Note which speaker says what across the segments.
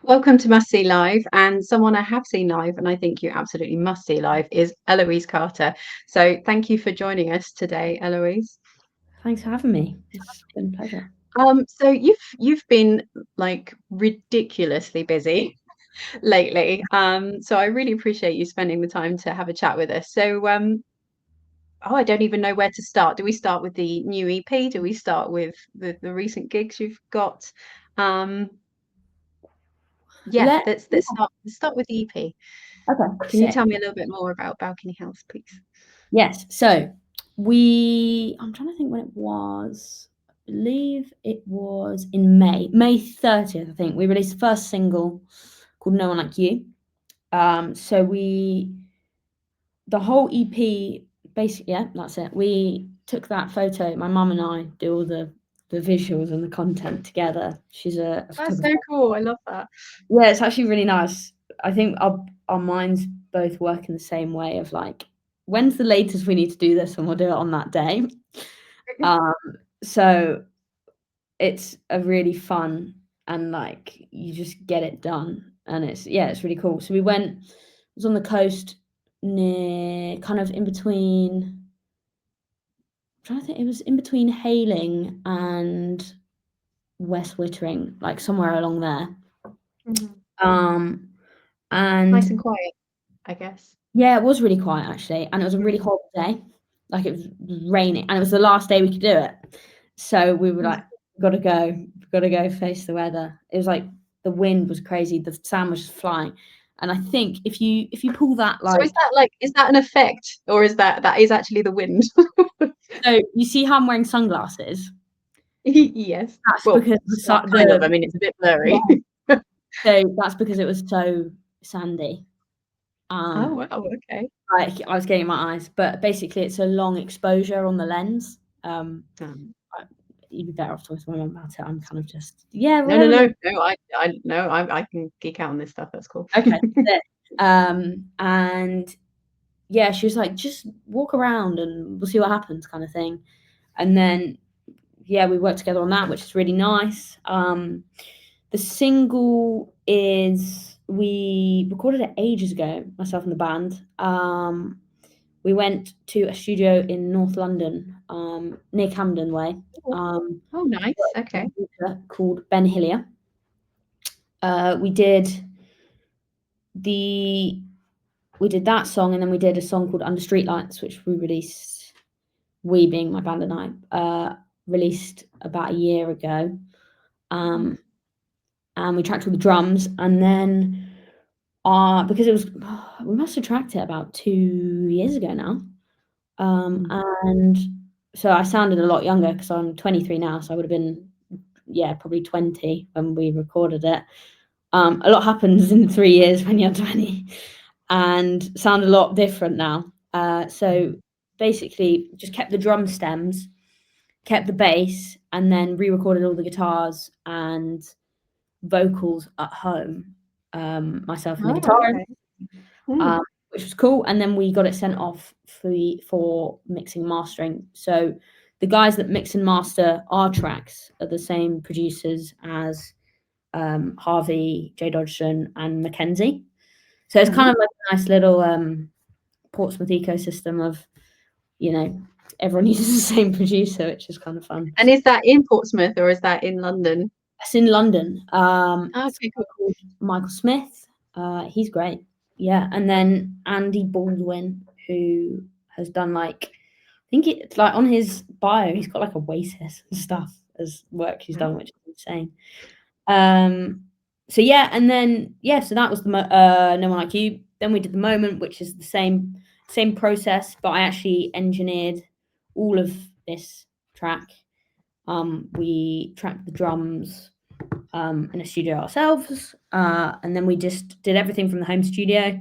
Speaker 1: Welcome to Must See Live, and someone I have seen live, and I think you absolutely must see live, is ELOISE Carter. So thank you for joining us today, ELOISE.
Speaker 2: Thanks for having me. It's been a pleasure.
Speaker 1: So you've been like ridiculously busy lately. So I really appreciate you spending the time to have a chat with us. Oh, I don't even know where to start. Do we start with the new EP? Do we start with the recent gigs you've got? Um, yeah,
Speaker 2: Let
Speaker 1: let's start with the EP.
Speaker 2: Okay,
Speaker 1: Can you
Speaker 2: sick.
Speaker 1: tell me a little bit more about Balcony House, please?
Speaker 2: Yes. I'm trying to think when it was. I believe it was in May 30th, I think. We released the first single called No One Like You. The whole EP, basically, yeah, that's it. We took that photo. My mum and I do all the visuals and the content together. She's a
Speaker 1: That's
Speaker 2: photographer.
Speaker 1: so cool. I love that.
Speaker 2: Yeah, it's actually really nice. I think our minds both work in the same way of like, when's the latest we need to do this, and we'll do it on that day. Um, so it's a really fun and like you just get it done, and it's really cool. So it was on the coast near, kind of in between. I'm trying to think, it was in between Hayling and West Wittering, like somewhere along there.
Speaker 1: Mhm.
Speaker 2: Um,
Speaker 1: Nice and
Speaker 2: and
Speaker 1: quiet, I guess.
Speaker 2: Yeah, it was really quiet actually, and it was a really
Speaker 1: Mm.
Speaker 2: hot day. Like, it was raining, and it was the last day we could do it. So we were
Speaker 1: Mm.
Speaker 2: like, gotta go face the weather." It was like the wind was crazy, the sand was just flying, and I think if you pull that,
Speaker 1: So is
Speaker 2: like,
Speaker 1: that like is that an effect or is that is actually the wind?
Speaker 2: so you see how I'm wearing sunglasses?
Speaker 1: Yes.
Speaker 2: That's
Speaker 1: Well,
Speaker 2: because
Speaker 1: kind of. I mean, it's a bit
Speaker 2: yeah,
Speaker 1: blurry.
Speaker 2: so that's because it was so sandy.
Speaker 1: Oh
Speaker 2: Um,
Speaker 1: wow, okay.
Speaker 2: like I was getting my eyes, but basically it's a long exposure on the lens.
Speaker 1: Um,
Speaker 2: I You'd be better off talking to my mum about it. I'm kind of just, "Yeah,
Speaker 1: no, no,
Speaker 2: whatever."
Speaker 1: no, no. I no. I can geek out on this stuff. That's cool.
Speaker 2: Okay, sick. And yeah, she was like, "Just walk around and we'll see what happens," kind of thing. And then, yeah, we worked together on that, which is really nice. The single is we recorded it ages ago, myself and the band. We went to a studio in North London, near Camden Way,
Speaker 1: Oh, oh, nice. Okay.
Speaker 2: called Ben Hillier. We did the we did that song, and then we did a song called Under Streetlights, which we released. We, being my band and I, released about a year ago.
Speaker 1: Mhm.
Speaker 2: Um, and we tracked all the drums, and then because it was, we must have tracked it about 2 years ago now.
Speaker 1: Mm.
Speaker 2: And so I sounded a lot younger because I'm 23 now, so I would have been, yeah, probably 20 when we recorded it. A lot happens in 3 years when you're 20, and sound a lot different now. So basically, just kept the drum stems, kept the bass, and then re-recorded all the guitars and vocals at home, myself and the
Speaker 1: Oh,
Speaker 2: guitarist,
Speaker 1: okay. Mm.
Speaker 2: which was cool. And then we got it sent off for mixing and mastering. So the guys that mix and master our tracks are the same producers as Harvey, Jay Dodgson, and Mackenzie. So it's kind
Speaker 1: Mhm.
Speaker 2: of like a nice little Portsmouth ecosystem of, everyone uses the same producer, which is kind of fun.
Speaker 1: And is that in Portsmouth or is that in London?
Speaker 2: It's in London.
Speaker 1: Okay, cool.
Speaker 2: Called Michael Smith. He's great. Yeah, and then Andy Baldwin, who has done, like, I think it's like on his bio, he's got like Oasis and stuff as work he's done, which is insane. Um, so yeah, and then yeah, so that was the No One Like You. Then we did The Moment, which is the same process, but I actually engineered all of this track. We tracked the drums in a studio ourselves, and then we just did everything from the home studio,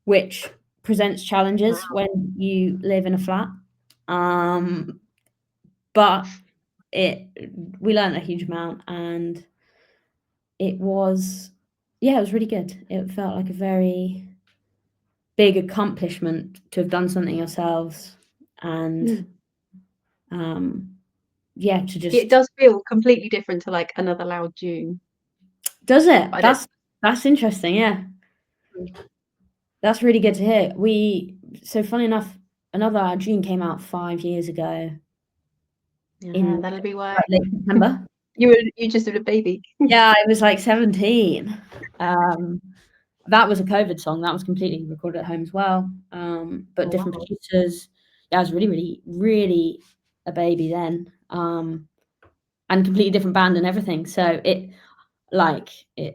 Speaker 2: which presents challenges when you live in a flat. But we learned a huge amount, and it was, yeah, it was really good. It felt like a very big accomplishment to have done something yourselves, and
Speaker 1: Mm.
Speaker 2: yeah, to
Speaker 1: It
Speaker 2: just,
Speaker 1: does feel completely different to like Another Loud June.
Speaker 2: does it?
Speaker 1: I don't
Speaker 2: That's That's interesting. Yeah, that's really good to hear. So funny enough, another June came out 5 years ago
Speaker 1: Yeah,
Speaker 2: in
Speaker 1: that'll be why.
Speaker 2: like, late September.
Speaker 1: You just had a baby.
Speaker 2: Yeah, I was like 17. That was a COVID song. That was completely recorded at home as well. But
Speaker 1: Oh,
Speaker 2: different
Speaker 1: wow.
Speaker 2: producers. Yeah, I was really, really, really a baby then. And completely different band and everything. So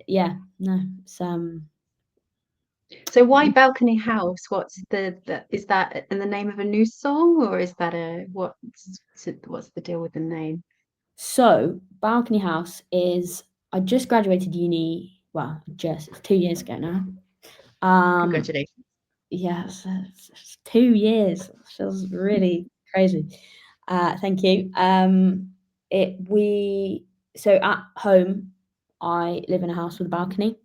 Speaker 2: yeah, no, it's
Speaker 1: So why Balcony House? What's is that in the name of a new song, or is that what's the deal with the name?
Speaker 2: So Balcony House is I just graduated uni. Well, it's 2 years ago now.
Speaker 1: Congratulations.
Speaker 2: Yes, it's 2 years. It feels really crazy. Thank you. So at home, I live in a house with a balcony,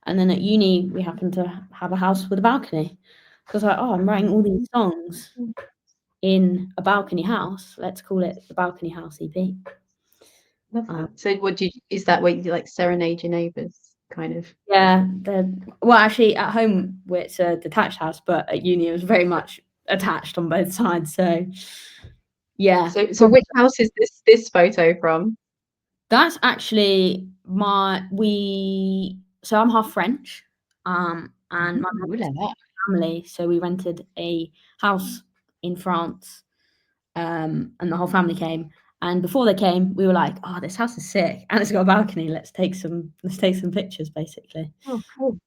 Speaker 2: and then at uni we happen to have a house with a balcony. So I was like, oh, I'm writing all these songs in a balcony house. Let's call it the Balcony House EP.
Speaker 1: Love
Speaker 2: Um,
Speaker 1: that. So is that where you like serenade your neighbours, kind of?
Speaker 2: yeah, well, actually, at home it's a detached house, but at uni it was very much attached on both sides. So yeah,
Speaker 1: So which house is this photo from?
Speaker 2: that's actually so I'm half French, and my
Speaker 1: Ooh, la la.
Speaker 2: family, so we rented a house in France, and the whole family came. And before they came, we were like, "Oh, this house is sick, and it's got a balcony. Let's take some pictures, basically."
Speaker 1: Oh, cool.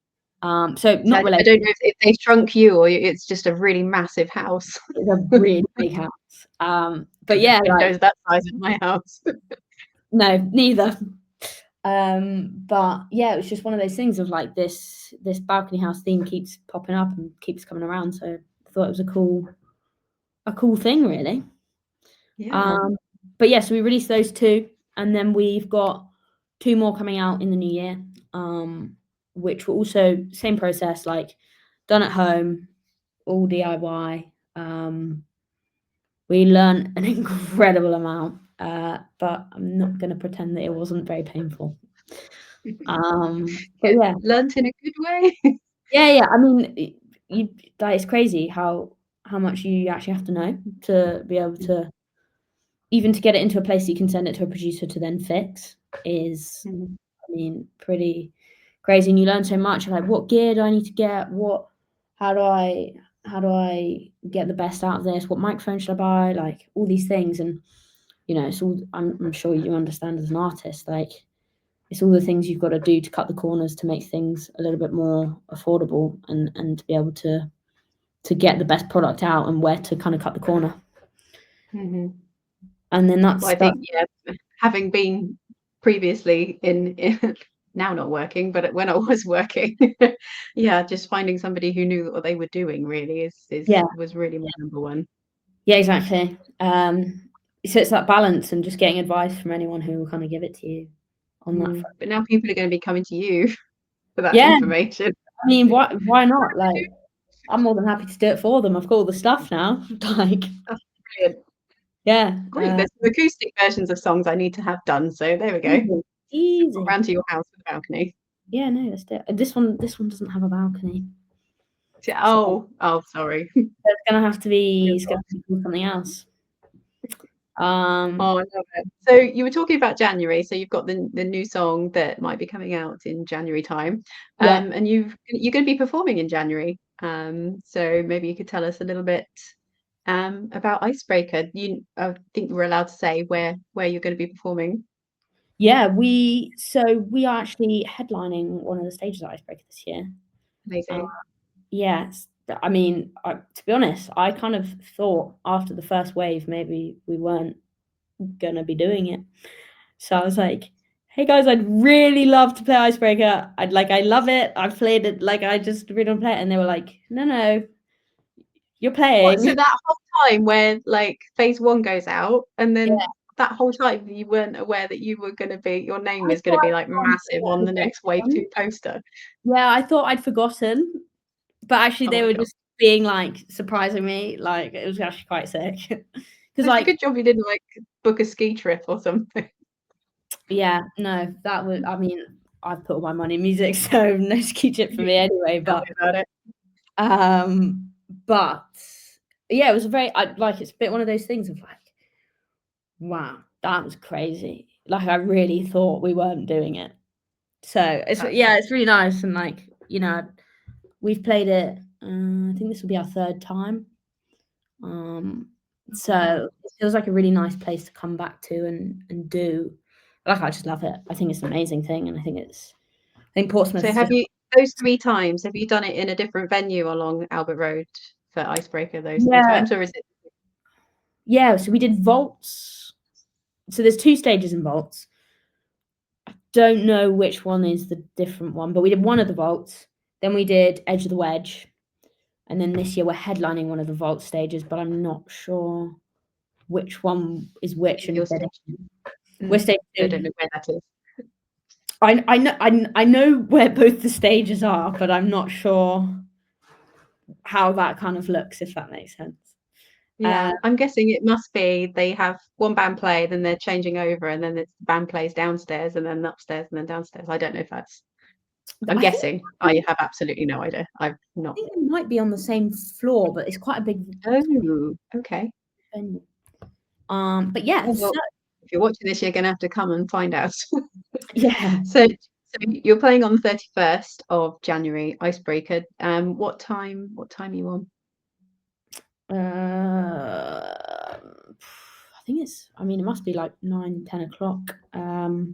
Speaker 2: So
Speaker 1: So
Speaker 2: not
Speaker 1: I
Speaker 2: related.
Speaker 1: don't know if they shrunk you or it's just a really massive house.
Speaker 2: It's a really big house. But yeah, like
Speaker 1: Windows that size in my house.
Speaker 2: no, neither. But yeah, it was just one of those things of like this balcony house theme keeps popping up and keeps coming around. So I thought it was a cool thing, really.
Speaker 1: Yeah.
Speaker 2: But yeah, so we released those two, and then we've got two more coming out in the new year, which were also same process, like done at home, all DIY. We learned an incredible amount, but I'm not going to pretend that it wasn't very painful. But yeah,
Speaker 1: Learnt in a good way.
Speaker 2: yeah. I mean, that is crazy how much you actually have to know to be able to even to get it into a place that you can send it to a producer to then fix is,
Speaker 1: Mhm.
Speaker 2: I mean, pretty crazy. And you learn so much. Like, what gear do I need to get? How do I get the best out of this? What microphone should I buy? Like all these things, and it's all. I'm sure you understand as an artist, like it's all the things you've got to do to cut the corners to make things a little bit more affordable and to be able to get the best product out and where to kind of cut the corner.
Speaker 1: Mhm.
Speaker 2: And then
Speaker 1: Well, I think, yeah, having been previously in now not working, but when I was working, yeah, just finding somebody who knew what they were doing really is
Speaker 2: yeah,
Speaker 1: was really my number one.
Speaker 2: yeah, exactly. So it's that balance and just getting advice from anyone who will kind of give it to you on that front.
Speaker 1: But now people are going to be coming to you for that
Speaker 2: Yeah,
Speaker 1: information.
Speaker 2: I mean, why not? Like, I'm more than happy to do it for them. I've got all the stuff now. Like,
Speaker 1: That's brilliant.
Speaker 2: yeah,
Speaker 1: Great. There's some acoustic versions of songs I need to have done. So there we go.
Speaker 2: easy,
Speaker 1: Got
Speaker 2: easy.
Speaker 1: round to your house with a balcony.
Speaker 2: Yeah, no, let's do it. This one doesn't have a balcony, so
Speaker 1: Oh, sorry.
Speaker 2: it's gonna have to be. It's gonna have to be called something else.
Speaker 1: Oh, I love it. So you were talking about January. So you've got the new song that might be coming out in January time,
Speaker 2: Yeah,
Speaker 1: and you're going to be performing in January. So maybe you could tell us a little bit about Icebreaker. I think we're allowed to say where you're going to be performing.
Speaker 2: yeah. We are actually headlining one of the stages at Icebreaker this year.
Speaker 1: Amazing.
Speaker 2: Yes. I mean, to be honest, I kind of thought after the first wave, maybe we weren't gonna be doing it. So I was like, "Hey guys, I'd really love to play Icebreaker. I love it. I've played it. Like, I just really want to play it." And they were like, "No, no, you're
Speaker 1: What? So
Speaker 2: playing."
Speaker 1: that whole time where like phase one goes out, and
Speaker 2: Yeah.
Speaker 1: then that whole time you weren't aware that you were going to be your name
Speaker 2: I
Speaker 1: is going to
Speaker 2: thought
Speaker 1: be
Speaker 2: I'd
Speaker 1: like massive on the next wave
Speaker 2: forgotten.
Speaker 1: two poster.
Speaker 2: Yeah, I thought I'd forgotten, but actually
Speaker 1: Oh
Speaker 2: they
Speaker 1: my
Speaker 2: were
Speaker 1: God.
Speaker 2: just being like surprising me. Like it was actually quite sick. Because
Speaker 1: It's a
Speaker 2: like
Speaker 1: good job you didn't like book a ski trip or something.
Speaker 2: yeah, no, that was I mean I've put all my money in music, so no ski trip for me anyway.
Speaker 1: Tell me
Speaker 2: But
Speaker 1: about it.
Speaker 2: but yeah, it was it's a bit one of those things of like, wow, that was crazy. Like I really thought we weren't doing it. So it's really nice, and like, you know, we've played it. I think this will be our third time. So it feels like a really nice place to come back to and do. Like I just love it. I think it's an amazing thing, and I think Portsmouth.
Speaker 1: So have you, those 3 times, have you done it in a different venue along Albert Road for Icebreaker those 3 times, or is it?
Speaker 2: Yeah, so we did vaults. So there's 2 stages in vaults. I don't know which one is the different one, but we did one of the vaults. Then we did Edge of the Wedge. And then this year we're headlining one of the vault stages, but I'm not sure which one is which. And we're stage 2.
Speaker 1: I don't know where that is.
Speaker 2: I know where both the stages are, but I'm not sure how that kind of looks, if that makes sense.
Speaker 1: Yeah, I'm guessing it must be they have one band play, then they're changing over, and then it's the band plays downstairs, and then upstairs, and then downstairs. I don't know if that's. I'm guessing. I have absolutely no idea. I've not.
Speaker 2: I think it might be on the same floor, but it's quite a big.
Speaker 1: Oh, okay.
Speaker 2: Venue. But yeah,
Speaker 1: oh, well, if you're watching this, you're going to have to come and find out.
Speaker 2: Yeah.
Speaker 1: So you're playing on the 31st of January, Icebreaker. What time are you on?
Speaker 2: I think it's. I mean, it must be like 9, 10 o'clock.
Speaker 1: Oh,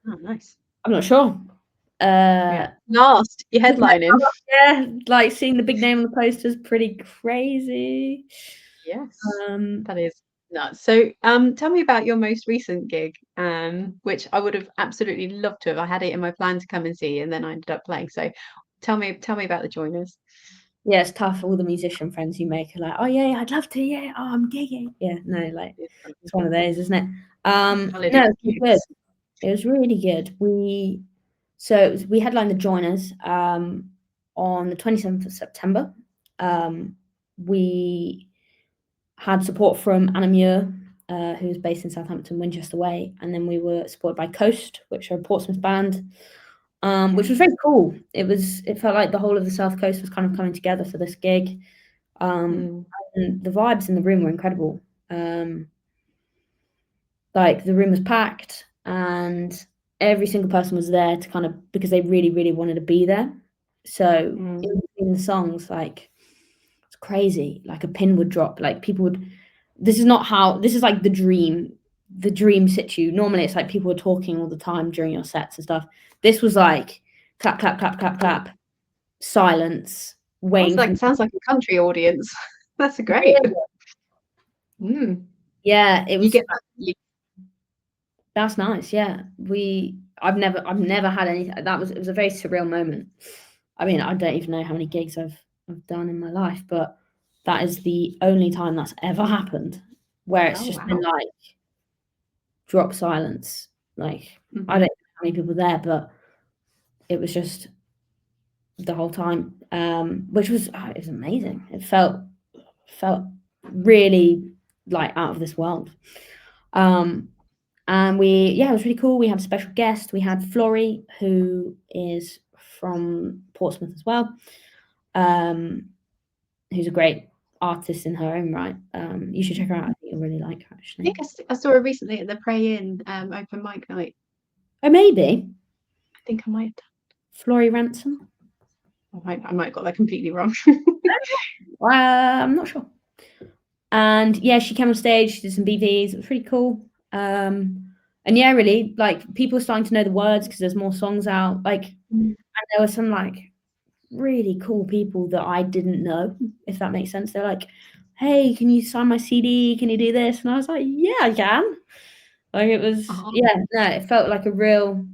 Speaker 1: nice.
Speaker 2: I'm not sure.
Speaker 1: Last, you're headlining.
Speaker 2: Yeah, like seeing the big name on the poster is pretty crazy.
Speaker 1: Yes, that is nuts. So, tell me about your most recent gig, which I would have absolutely loved to have. I had it in my plan to come and see, and then I ended up playing. So, tell me about the Joiners.
Speaker 2: Yeah, it's tough. All the musician friends you make are like, oh yeah, I'd love to. Yeah, oh, I'm gigging. Yeah, no, like it's one of those, isn't it? No, it was good. It was really good. We headlined the Joiners on the 27th of September. We had support from Anna Muir, who was based in Southampton, Winchester Way, and then we were supported by Coast, which are a Portsmouth band, which was very cool. It felt like the whole of the South Coast was kind of coming together for this gig. And the vibes in the room were incredible. Like the room was packed, and every single person was there to kind of, because they really, really wanted to be there. So in the songs, like it's crazy. Like a pin would drop. Like people would. This is like the dream situ. Normally, it's like people were talking all the time during your sets and stuff. This was like clap, clap, clap, clap, clap, silence. Waiting.
Speaker 1: Sounds like a country audience. That's great.
Speaker 2: Yeah, it was.
Speaker 1: You get that.
Speaker 2: That's nice. Yeah, I've never had any. It was a very surreal moment. I mean, I don't even know how many gigs I've done in my life, but that is the only time that's ever happened where it's been like drop silence. Like I don't know how many people there, but it was just the whole time, which was it was amazing. It felt really like out of this world. And it was really cool. We had a special guest. We had Florrie, who is from Portsmouth as well, who's a great artist in her own right. You should check her out. I think you'll really like her, actually.
Speaker 1: I think I saw her recently at the Pray In open mic night.
Speaker 2: Oh, maybe.
Speaker 1: I think I might have done.
Speaker 2: Florrie Ransom?
Speaker 1: I might have got that completely wrong.
Speaker 2: I'm not sure. And yeah, she came on stage, she did some BVs. It was pretty cool. And yeah, really, like people are starting to know the words because there's more songs out. Like, and there were some like really cool people that I didn't know, if that makes sense. They're like, "Hey, can you sign my CD? Can you do this?" And I was like, "Yeah, I can." Like it was, it felt like a real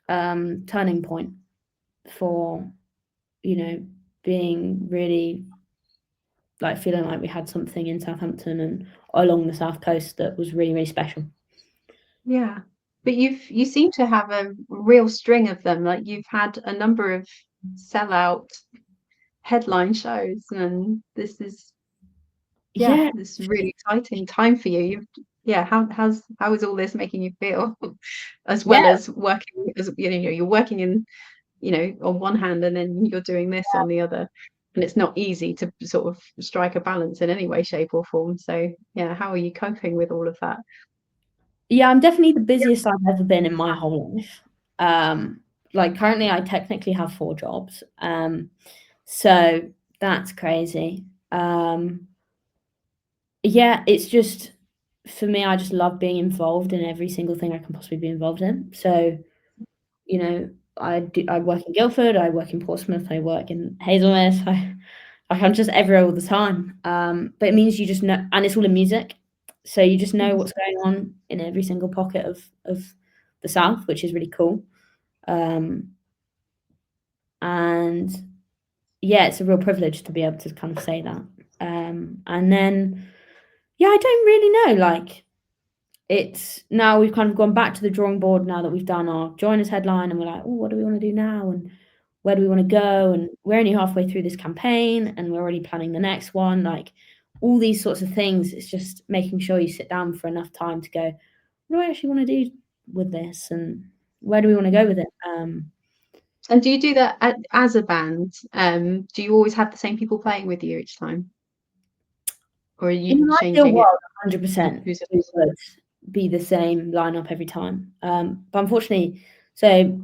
Speaker 2: turning point for, being really like feeling like we had something in Southampton and along the South Coast that was really, really special.
Speaker 1: Yeah, but you seem to have a real string of them. Like you've had a number of sellout headline shows, and this is this is really exciting time for you. yeah, how is all this making you feel? As well
Speaker 2: Yeah,
Speaker 1: as working, as you know, you're working in, you know, on one hand and then you're doing this on the other. And it's not easy to sort of strike a balance in any way, shape, or form. So yeah, how are you coping with all of that?
Speaker 2: yeah, I'm definitely the busiest I've ever been in my whole life. Like currently, I technically have 4 jobs. So that's crazy. Yeah, it's just for me, I just love being involved in every single thing I can possibly be involved in. So, you know, I work in Guildford, I work in Portsmouth, I work in Hazelmere. I'm just everywhere all the time. But it means you just know, and it's all in music, so you just know what's going on in every single pocket of the South, which is really cool. Um, and yeah, it's a real privilege to be able to kind of say that. And then, yeah, I don't really know, like, it's now we've kind of gone back to the drawing board now that we've done our Joiners headline, and we're like, "Oh, what do we wanna do now, and where do we wanna go?" And we're only halfway through this campaign, and we're already planning the next one, like, all these sorts of things. It's just making sure you sit down for enough time to go, "What do I actually wanna do with this, and where do we wanna go with it?"
Speaker 1: And do you do that as a band? Do you always have the same people playing with you each time? Or are
Speaker 2: In
Speaker 1: you
Speaker 2: an ideal
Speaker 1: changing it?
Speaker 2: world, 100%
Speaker 1: Who's
Speaker 2: it would be the same lineup every time. But unfortunately, so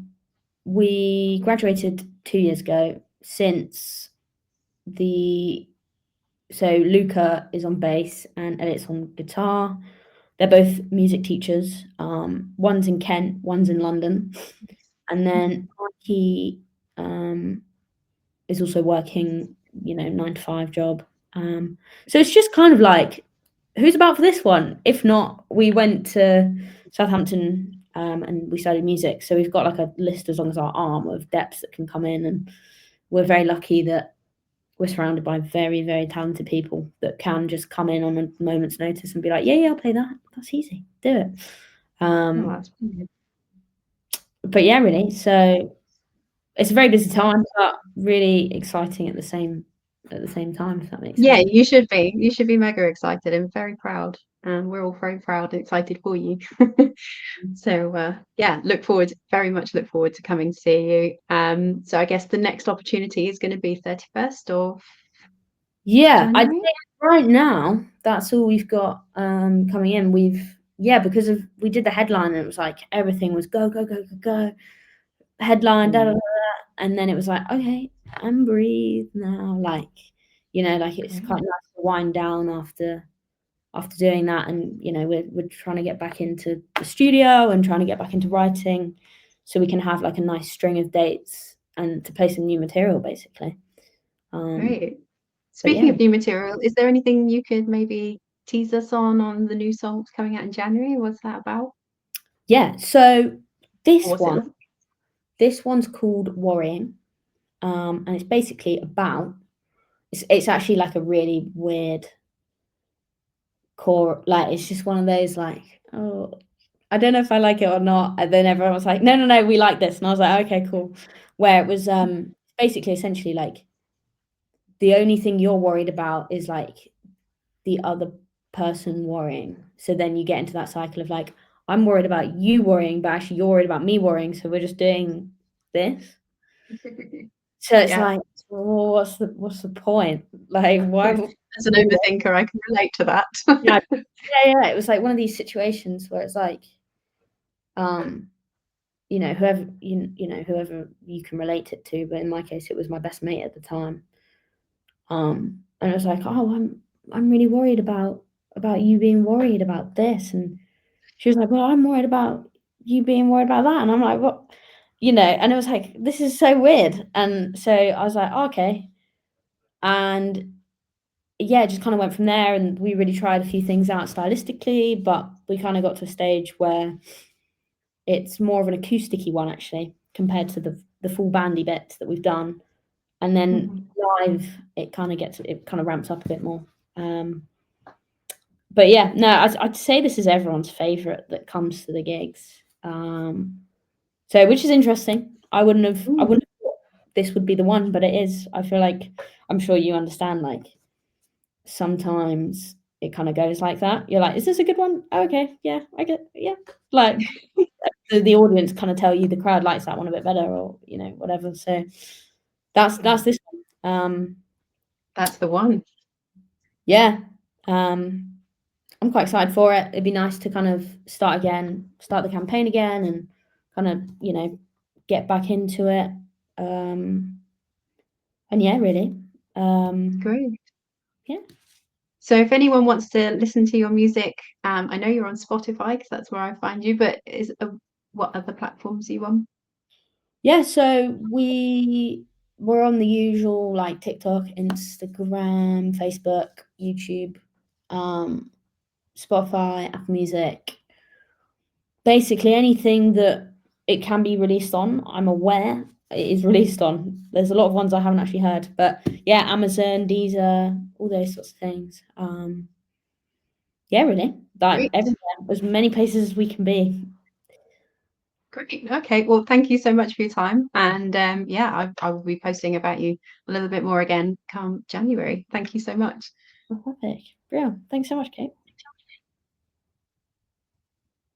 Speaker 2: we graduated 2 years ago. Since the so Luca is on bass and Elliot's on guitar. They're both music teachers. One's in Kent, one's in London, and then he is also working, 9 to 5 job. So it's just kind of like, who's about for this one? If not, we went to Southampton, and we studied music. So we've got like a list as long as our arm of depths that can come in, and we're very lucky that we're surrounded by very, very talented people that can just come in on a moment's notice and be like, yeah, yeah, I'll play that. That's easy. Do it.
Speaker 1: Oh,
Speaker 2: Um,
Speaker 1: that's brilliant.
Speaker 2: but yeah, really. So it's a very busy time, but really exciting at the same time, if that makes
Speaker 1: Yeah,
Speaker 2: sense.
Speaker 1: you should be. You should be mega excited and very proud. And we're all very proud and excited for you. So yeah, very much look forward to coming to see you. So I guess the next opportunity is going to be 31st of
Speaker 2: Yeah, I'd
Speaker 1: January.
Speaker 2: say right now that's all we've got coming in. Because of we did the headline and it was like everything was go, go, go, go, go. Headline, da, da, da,
Speaker 1: Mm,
Speaker 2: da, and then it was like, okay, and breathe now. Like, like it's
Speaker 1: great.
Speaker 2: quite nice to wind down after doing that. And, we're trying to get back into the studio and trying to get back into writing so we can have like a nice string of dates and to play some new material basically. Um,
Speaker 1: Great.
Speaker 2: but
Speaker 1: Speaking
Speaker 2: yeah.
Speaker 1: of new material, is there anything you could maybe tease us on the new songs coming out in January? What's that about?
Speaker 2: Yeah, so
Speaker 1: Or
Speaker 2: this
Speaker 1: what's it
Speaker 2: one
Speaker 1: like?
Speaker 2: this one's called Worrying, and it's basically about it's actually like a really weird core, like, it's just one of those, like, "Oh, I don't know if I like it or not," and then everyone was like, "No, no, no, we like this," and I was like, "Okay, cool." Where it was, basically essentially like, the only thing you're worried about is, like, the other person worrying, so then you get into that cycle of, like, I'm worried about you worrying, but actually you're worried about me worrying, so we're just doing this. So it's
Speaker 1: Yeah.
Speaker 2: like, well, what's the point? Like, why would
Speaker 1: As an
Speaker 2: we do it?
Speaker 1: overthinker, I can relate to that.
Speaker 2: Yeah, yeah, yeah. It was like one of these situations where it's like, um, whoever you can relate it to, but in my case, it was my best mate at the time. And it was like, oh, I'm really worried about you being worried about this, and she was like, well, I'm worried about you being worried about that, and I'm like, what? And it was like, this is so weird, and so I was like, oh, okay, and yeah, it just kind of went from there, and we really tried a few things out stylistically, but we kind of got to a stage where it's more of an acousticy one actually, compared to the full bandy bits that we've done, and then
Speaker 1: Mhm.
Speaker 2: live it kind of ramps up a bit more. But yeah, no, I'd say this is everyone's favorite that comes to the gigs. So which is interesting. I
Speaker 1: Mm.
Speaker 2: wouldn't have thought this would be the one, but it is. I feel like I'm sure you understand. Like sometimes it kind of goes like that. You're like, is this a good one? Oh, okay, yeah, I get, yeah. Like the audience kind of tell you the crowd likes that one a bit better, or whatever. So that's this one.
Speaker 1: That's the one.
Speaker 2: Yeah. I'm quite excited for it. It'd be nice to kind of start the campaign again, and kind of get back into it. And yeah, really.
Speaker 1: Great.
Speaker 2: Yeah.
Speaker 1: So if anyone wants to listen to your music, I know you're on Spotify because that's where I find you, but what other platforms are you on?
Speaker 2: Yeah, so we're on the usual, like TikTok, Instagram, Facebook, YouTube, Spotify, Apple Music. Basically anything that it can be released on, I'm aware it is released on. There's a lot of ones I haven't actually heard, but yeah, Amazon, Deezer, all those sorts of things. Yeah, really, like
Speaker 1: Great.
Speaker 2: everywhere, as many places as we can be.
Speaker 1: Great. Okay. Well, thank you so much for your time. And yeah, I will be posting about you a little bit more again come January. Thank you so much.
Speaker 2: Fantastic. Brilliant. Thanks so much, Kate.